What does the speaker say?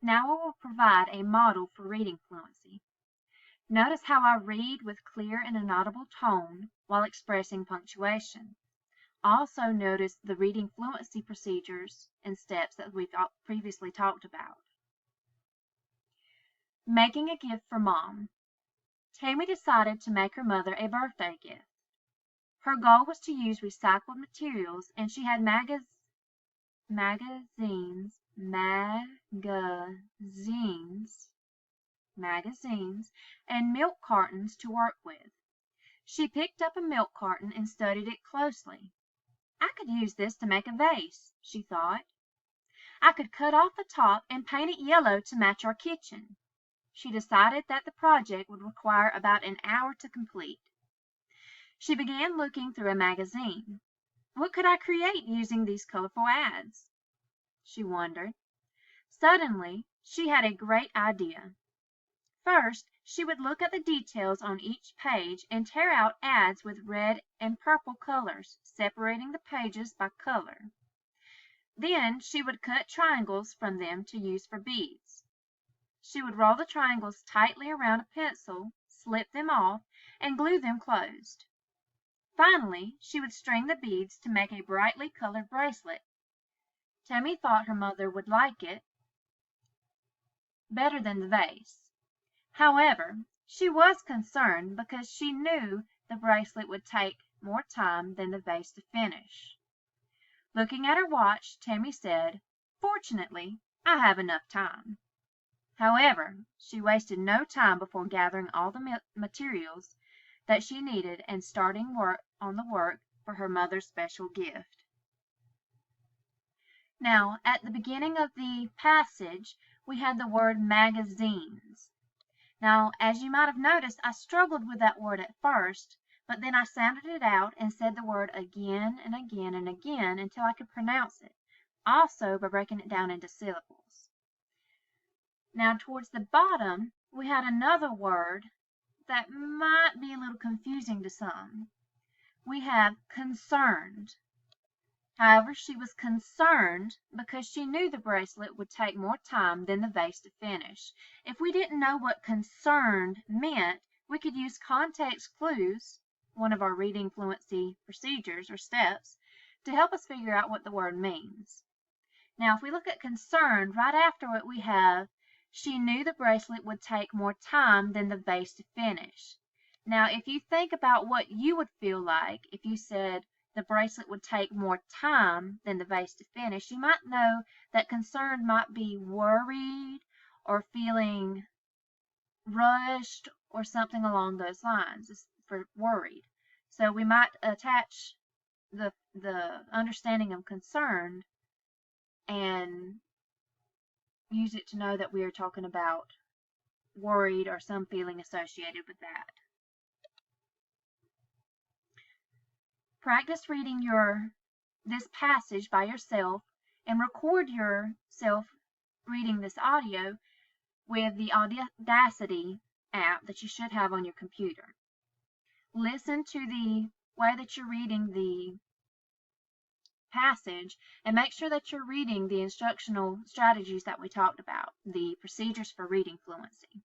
Now I will provide a model for reading fluency. Notice how I read with clear and inaudible tone while expressing punctuation. Also notice the reading fluency procedures and steps that we've previously talked about. Making a gift for Mom. Tammy decided to make her mother a birthday gift. Her goal was to use recycled materials, and she had magazines, and milk cartons to work with. She picked up a milk carton and studied it closely. I could use this to make a vase, she thought. I could cut off the top and paint it yellow to match our kitchen. She decided that the project would require about an hour to complete. She began looking through a magazine. What could I create using these colorful ads? She wondered. Suddenly, she had a great idea. First, she would look at the details on each page and tear out ads with red and purple colors, separating the pages by color. Then she would cut triangles from them to use for beads. She would roll the triangles tightly around a pencil, slip them off, and glue them closed. Finally, she would string the beads to make a brightly colored bracelet. Tammy thought her mother would like it better than the vase. However, she was concerned because she knew the bracelet would take more time than the vase to finish. Looking at her watch, Tammy said, "Fortunately, I have enough time." However, she wasted no time before gathering all the materials that she needed and starting work on the work for her mother's special gift. Now, at the beginning of the passage, we had the word magazines. Now, as you might have noticed, I struggled with that word at first, but then I sounded it out and said the word again and again and again until I could pronounce it, also by breaking it down into syllables. Now, towards the bottom, we had another word that might be a little confusing to some. We have concerned. However, she was concerned because she knew the bracelet would take more time than the vase to finish. If we didn't know what concerned meant, we could use context clues, one of our reading fluency procedures or steps, to help us figure out what the word means. Now, if we look at concerned, right after it we have, she knew the bracelet would take more time than the vase to finish. Now, if you think about what you would feel like if you said the bracelet would take more time than the vase to finish, you might know that concerned might be worried or feeling rushed or something along those lines for worried. So we might attach the understanding of concerned and use it to know that we are talking about worried or some feeling associated with that. Practice reading this passage by yourself and record yourself reading this audio with the Audacity app that you should have on your computer. Listen to the way that you're reading the passage and make sure that you're reading the instructional strategies that we talked about, the procedures for reading fluency.